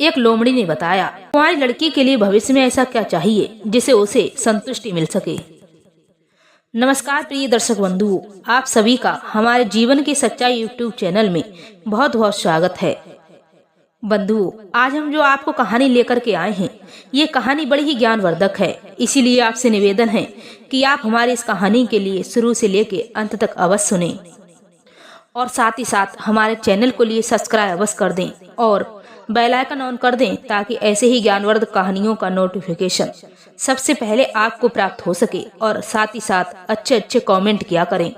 एक लोमड़ी ने बताया, तुम्हारी लड़की के लिए भविष्य में ऐसा क्या चाहिए जिसे उसे संतुष्टि मिल सके। नमस्कार प्रिय दर्शक बंधुओं, आप सभी का हमारे जीवन की सच्चाई यूट्यूब चैनल में बहुत बहुत स्वागत है। बंधुओं, आज हम जो आपको कहानी लेकर के आए हैं, ये कहानी बड़ी ही ज्ञानवर्धक है। इसीलिए आपसे निवेदन है कि आप हमारी इस कहानी के लिए शुरू से लेके अंत तक अवश्य सुनें और साथ ही साथ हमारे चैनल को लिए सब्सक्राइब अवश्य कर दें और बेल आइकन ऑन कर दें ताकि ऐसे ही ज्ञानवर्धक कहानियों का नोटिफिकेशन सबसे पहले आपको प्राप्त हो सके और साथ ही साथ अच्छे अच्छे कमेंट किया करें।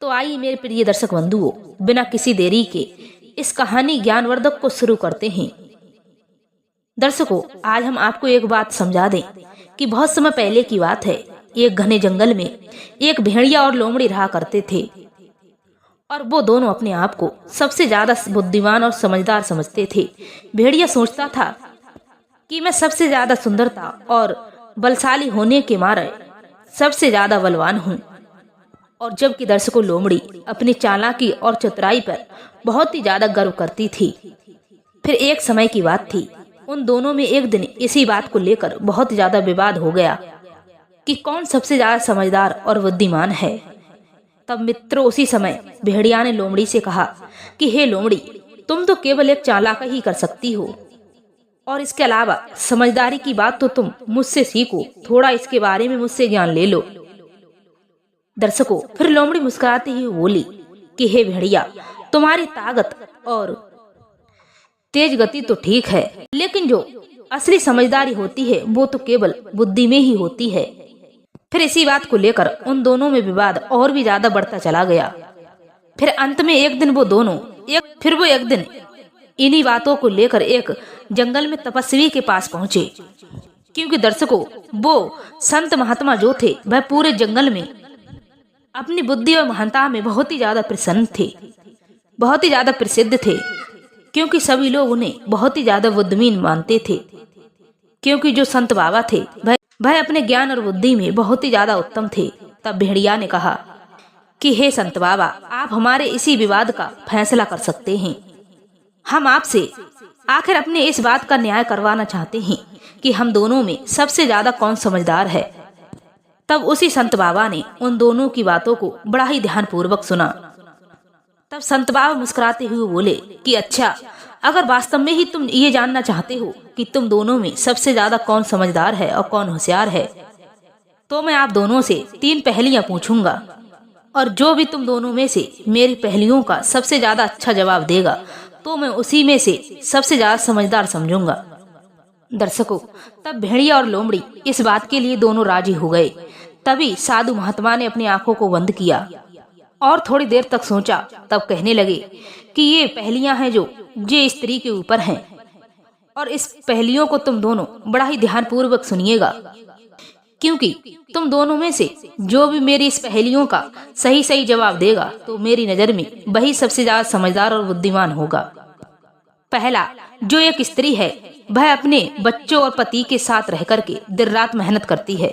तो आइए मेरे प्रिय दर्शक बंधुओं, बिना किसी देरी के इस कहानी ज्ञानवर्धक को शुरू करते हैं। दर्शकों, आज हम आपको एक बात समझा दें कि बहुत समय पहले की बात है। एक घने जंगल में एक भेड़िया और लोमड़ी रहा करते थे और वो दोनों अपने आप को सबसे ज्यादा बुद्धिमान और समझदार समझते थे। भेड़िया सोचता था कि मैं सबसे ज्यादा सुंदरता और बलशाली होने के मारे सबसे ज्यादा बलवान हूँ, और जबकि दर्शकों लोमड़ी अपनी चालाकी और चतुराई पर बहुत ही ज्यादा गर्व करती थी। फिर एक समय की बात थी, उन दोनों में एक दिन इसी बात को लेकर बहुत ज्यादा विवाद हो गया कि कौन सबसे ज्यादा समझदार और बुद्धिमान है। तब मित्रों, उसी समय भेड़िया ने लोमड़ी से कहा कि हे लोमड़ी, तुम तो केवल एक चालाक ही कर सकती हो और इसके अलावा समझदारी की बात तो तुम मुझसे सीखो, थोड़ा इसके बारे में मुझसे ज्ञान ले लो। दर्शकों, फिर लोमड़ी मुस्कुराती हुई बोली कि हे भेड़िया, तुम्हारी ताकत और तेज गति तो ठीक है, लेकिन जो असली समझदारी होती है वो तो केवल बुद्धि में ही होती है। फिर इसी बात को लेकर उन दोनों में विवाद और भी ज्यादा बढ़ता चला गया। फिर अंत में एक दिन वो एक दिन इन्हीं बातों को लेकर एक जंगल में तपस्वी के पास पहुंचे, क्योंकि दर्शकों वो संत महात्मा जो थे वह पूरे जंगल में अपनी बुद्धि और महानता में बहुत ही ज्यादा प्रसन्न थे, बहुत ही ज्यादा प्रसिद्ध थे, क्योंकि सभी लोग उन्हें बहुत ही ज्यादा बुद्धिमान मानते थे। क्योंकि जो संत बाबा थे वह अपने ज्ञान और बुद्धि में बहुत ही ज्यादा उत्तम थे। तब भेड़िया ने कहा कि हे संत बाबा, आप हमारे इसी विवाद का फैसला कर सकते हैं। हम आपसे आखिर अपने इस बात का न्याय करवाना चाहते हैं कि हम दोनों में सबसे ज्यादा कौन समझदार है। तब उसी संत बाबा ने उन दोनों की बातों को बड़ा ही ध्यानपूर्वक सुना। तब संत बाबा मुस्कुराते हुए बोले कि अच्छा, अगर वास्तव में ही तुम ये जानना चाहते हो कि तुम दोनों में सबसे ज्यादा कौन समझदार है और कौन होशियार है, तो मैं आप दोनों से 3 पहेलियां पूछूंगा और जो भी तुम दोनों में से मेरी पहेलियों का सबसे ज्यादा अच्छा जवाब देगा तो मैं उसी में से सबसे ज्यादा समझदार समझूंगा। दर्शकों, तब भेड़िया और लोमड़ी इस बात के लिए दोनों राजी हो गए। तभी साधु महात्मा ने अपनी आंखों को बंद किया और थोड़ी देर तक सोचा। तब कहने लगे कि ये पहेलियां हैं जो स्त्री के ऊपर हैं, और इस पहेलियों को तुम दोनों बड़ा ही ध्यानपूर्वक सुनिएगा, क्योंकि तुम दोनों में से जो भी मेरी इस पहेलियों का सही सही जवाब देगा तो मेरी नजर में वही सबसे ज्यादा समझदार और बुद्धिमान होगा। पहला, जो एक स्त्री है वह अपने बच्चों और पति के साथ रह करके दिन रात मेहनत करती है,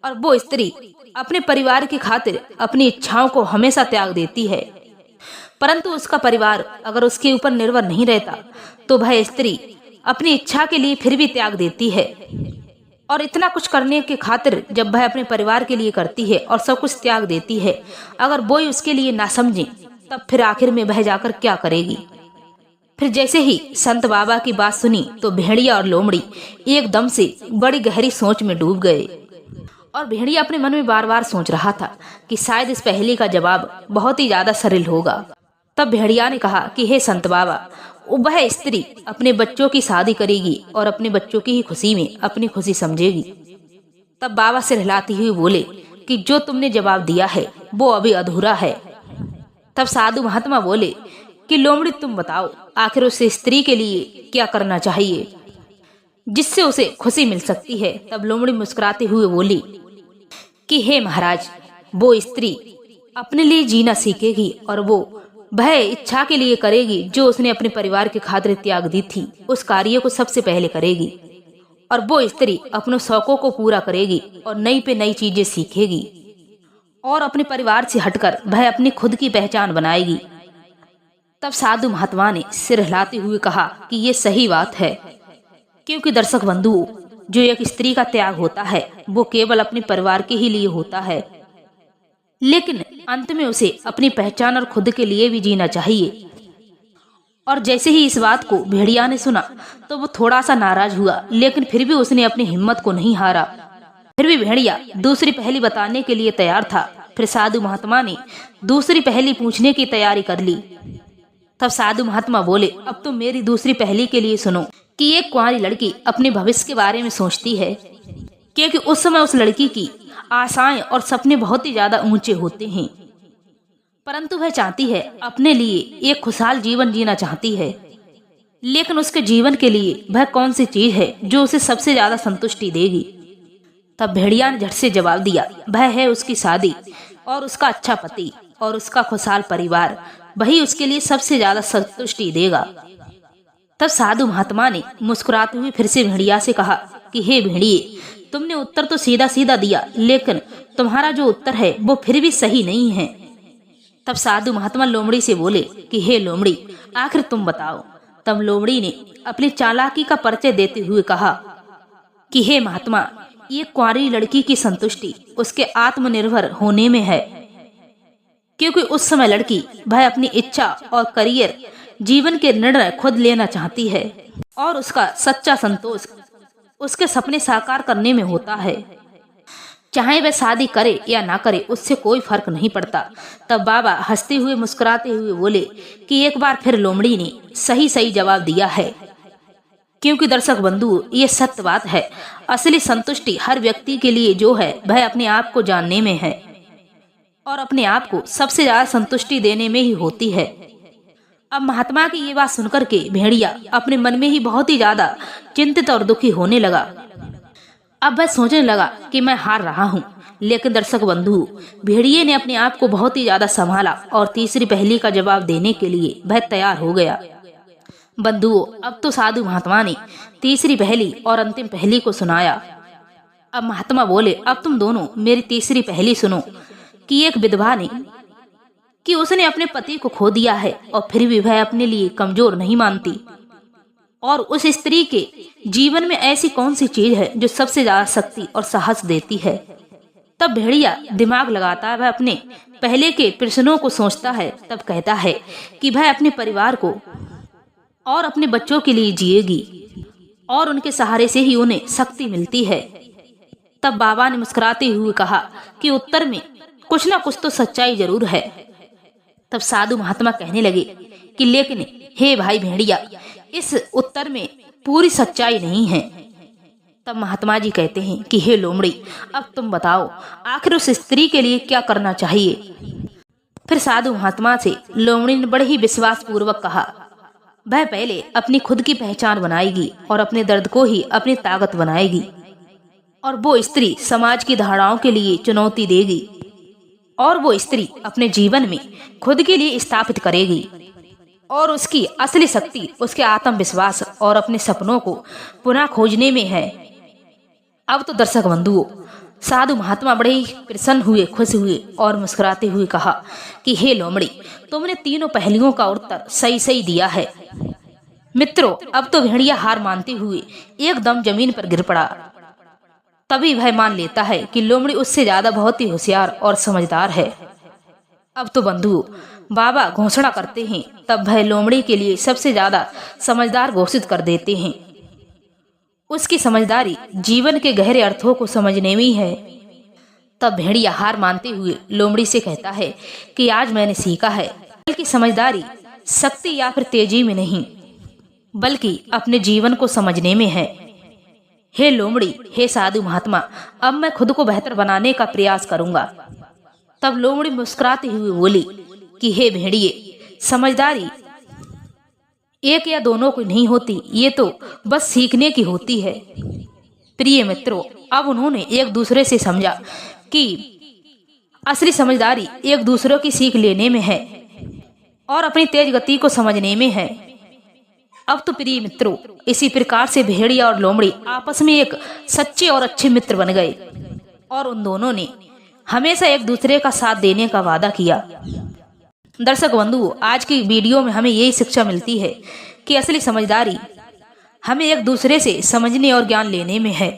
और वो स्त्री अपने परिवार की खातिर अपनी इच्छाओं को हमेशा त्याग देती है, परंतु उसका परिवार अगर उसके ऊपर निर्भर नहीं रहता तो वह स्त्री अपनी इच्छा के लिए फिर भी त्याग देती है। और इतना कुछ करने के खातिर जब वह अपने परिवार के लिए करती है और सब कुछ त्याग देती है, अगर वो ही उसके लिए ना समझे तब फिर आखिर में वह जाकर क्या करेगी। फिर जैसे ही संत बाबा की बात सुनी तो भेड़िया और लोमड़ी एकदम से बड़ी गहरी सोच में डूब गए, और भेड़िया अपने मन में बार बार सोच रहा था कि शायद इस पहेली का जवाब बहुत ही ज्यादा सरल होगा। तब भेड़िया ने कहा कि हे संत बाबा, वह स्त्री अपने बच्चों की शादी करेगी और अपने बच्चों की ही खुशी में अपनी खुशी समझेगी। तब बाबा सिर हिलाते हुए बोले कि जो तुमने जवाब दिया है वो अभी अधूरा है। तब साधु महात्मा बोले कि लोमड़ी, तुम बताओ आखिर उस स्त्री के लिए क्या करना चाहिए जिससे उसे खुशी मिल सकती है। तब लोमड़ी मुस्कुराते हुए बोली कि हे महाराज, वो स्त्री अपने लिए जीना सीखेगी और वह इच्छा के लिए करेगी जो उसने अपने परिवार के खातिर त्याग दी थी, उस कार्य को सबसे पहले करेगी, और वो स्त्री अपने शौकों को पूरा करेगी और नई पे नई चीजें सीखेगी और अपने परिवार से हटकर वह अपनी खुद की पहचान बनाएगी। तब साधु महात्मा ने सिर हिलाते हुए कहा कि ये सही बात है, क्योंकि दर्शक बंधुओं, जो एक स्त्री का त्याग होता है वो केवल अपने परिवार के ही लिए होता है, लेकिन अंत में उसे अपनी पहचान और खुद के लिए भी जीना चाहिए। और जैसे ही इस बात को भेड़िया ने सुना तो वो थोड़ा सा नाराज हुआ, लेकिन फिर भी उसने अपनी हिम्मत को नहीं हारा। फिर भी भेड़िया दूसरी पहेली बताने के लिए तैयार था। फिर साधु महात्मा ने दूसरी पहेली पूछने की तैयारी कर ली। तब साधु महात्मा बोले, अब तुम मेरी दूसरी पहेली के लिए सुनो कि एक कुंवारी लड़की अपने भविष्य के बारे में सोचती है, क्योंकि उस समय उस लड़की की आशाएं और सपने बहुत ही ज्यादा ऊंचे होते हैं, परंतु वह चाहती है अपने लिए एक खुशहाल जीवन जीना चाहती है। लेकिन उसके जीवन के लिए वह कौन सी चीज है जो उसे सबसे ज्यादा संतुष्टि देगी? तब भेड़िया ने झट से जवाब दिया, वह है उसकी शादी और उसका अच्छा पति और उसका खुशहाल परिवार, वही उसके लिए सबसे ज्यादा संतुष्टि देगा। तब साधु महात्मा ने मुस्कुराते हुए फिर से भेड़िया से कहा कि हे भेड़िए, तुमने उत्तर तो सीधा सीधा दिया, लेकिन तुम्हारा जो उत्तर है वो फिर भी सही नहीं है। तब साधु महात्मा लोमड़ी से बोले कि हे लोमड़ी, आखिर तुम बताओ। तब लोमड़ी ने अपनी चालाकी का परिचय देते हुए कहा कि हे महात्मा, ये कुंवारी लड़की की संतुष्टि उसके आत्मनिर्भर होने में है, क्योंकि उस समय लड़की वह अपनी इच्छा और करियर जीवन के निर्णय खुद लेना चाहती है और उसका सच्चा संतोष उसके सपने साकार करने में होता है। चाहे वह शादी करे या ना करे, उससे कोई फर्क नहीं पड़ता। तब बाबा हंसते हुए मुस्कुराते हुए बोले कि एक बार फिर लोमड़ी ने सही सही जवाब दिया है, क्योंकि दर्शक बंधु, ये सत्य बात है। असली संतुष्टि हर व्यक्ति के लिए जो है वह अपने आप को जानने में है और अपने आप को सबसे ज्यादा संतुष्टि देने में ही होती है। अब महात्मा की ये बात सुनकर के भेड़िया अपने मन में ही बहुत ही ज्यादा चिंतित और दुखी होने लगा। अब वह सोचने लगा कि मैं हार रहा हूँ। लेकिन दर्शक बंधु, भेड़िए ने अपने आप को बहुत ही ज्यादा संभाला और तीसरी पहेली का जवाब देने के लिए वह तैयार हो गया। बंधुओं, अब तो साधु महात्मा ने तीसरी पहेली और अंतिम पहेली को सुनाया। अब महात्मा बोले, अब तुम दोनों मेरी तीसरी पहेली सुनो कि एक विधवा ने कि उसने अपने पति को खो दिया है और फिर भी वह अपने लिए कमजोर नहीं मानती, और उस स्त्री के जीवन में ऐसी कौन सी चीज है जो सबसे ज्यादा शक्ति और साहस देती है। तब भेड़िया दिमाग लगाता वह अपने पहले के प्रश्नों को सोचता है। तब कहता है कि वह अपने परिवार को और अपने बच्चों के लिए जिएगी और उनके सहारे से ही उन्हें शक्ति मिलती है। तब बाबा ने मुस्कुराते हुए कहा कि उत्तर में कुछ ना कुछ तो सच्चाई जरूर है। तब साधु महात्मा कहने लगे कि लेकिन हे भाई भेड़िया, इस उत्तर में पूरी सच्चाई नहीं है। तब महात्मा जी कहते हैं कि हे लोमड़ी, अब तुम बताओ आखिर उस स्त्री के लिए क्या करना चाहिए। फिर साधु महात्मा से लोमड़ी ने बड़े ही विश्वास पूर्वक कहा, वह पहले अपनी खुद की पहचान बनाएगी और अपने दर्द को ही अपनी ताकत बनाएगी, और वो स्त्री समाज की धारणाओं के लिए चुनौती देगी, और वो स्त्री अपने जीवन में खुद के लिए स्थापित करेगी, और उसकी असली शक्ति उसके आत्मविश्वास और अपने सपनों को पुनः खोजने में है। अब तो दर्शक बंधुओं, साधु महात्मा बड़े ही प्रसन्न हुए, खुश हुए और मुस्कुराते हुए कहा कि हे लोमड़ी, तुमने तीनों पहेलियों का उत्तर सही सही दिया है। मित्रों, अब तो भेड़िया हार मानते हुए एकदम जमीन पर गिर पड़ा। तभी वह मान लेता है कि लोमड़ी उससे ज्यादा बहुत ही होशियार और समझदार है। अब तो बंधु बाबा घोषणा करते हैं, तब वह लोमड़ी के लिए सबसे ज्यादा समझदार घोषित कर देते हैं। उसकी समझदारी जीवन के गहरे अर्थों को समझने में ही है। तब भेड़िया हार मानते हुए लोमड़ी से कहता है कि आज मैंने सीखा है कि समझदारी शक्ति या फिर तेजी में नहीं, बल्कि अपने जीवन को समझने में है। हे लोमड़ी, हे साधु महात्मा, अब मैं खुद को बेहतर बनाने का प्रयास करूंगा। तब लोमड़ी मुस्कुराते हुए बोली कि हे भेड़िए, समझदारी एक या दोनों को नहीं होती, ये तो बस सीखने की होती है। प्रिय मित्रों, अब उन्होंने एक दूसरे से समझा कि असली समझदारी एक दूसरे की सीख लेने में है और अपनी तेज गति को समझने में है। अब तो प्रिय मित्रों, इसी प्रकार से भेड़िया और लोमड़ी आपस में एक सच्चे और अच्छे मित्र बन गए और उन दोनों ने हमेशा एक दूसरे का साथ देने का वादा किया। दर्शक बंधु, आज की वीडियो में हमें यही शिक्षा मिलती है कि असली समझदारी हमें एक दूसरे से समझने और ज्ञान लेने में है,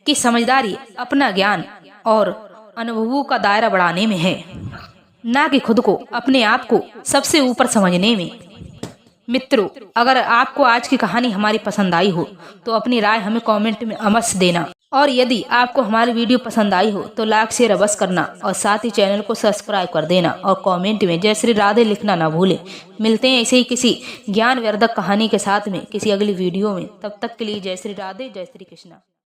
कि समझदारी अपना ज्ञान और अनुभवों का दायरा बढ़ाने में है, ना कि खुद को अपने आप को सबसे ऊपर समझने में। मित्रों, अगर आपको आज की कहानी हमारी पसंद आई हो तो अपनी राय हमें कमेंट में अवश्य देना, और यदि आपको हमारी वीडियो पसंद आई हो तो लाइक शेयर अवश्य करना और साथ ही चैनल को सब्सक्राइब कर देना और कमेंट में जय श्री राधे लिखना ना भूलें। मिलते हैं ऐसे ही किसी ज्ञानवर्धक कहानी के साथ में किसी अगली वीडियो में। तब तक के लिए जय श्री राधे, जय श्री कृष्णा।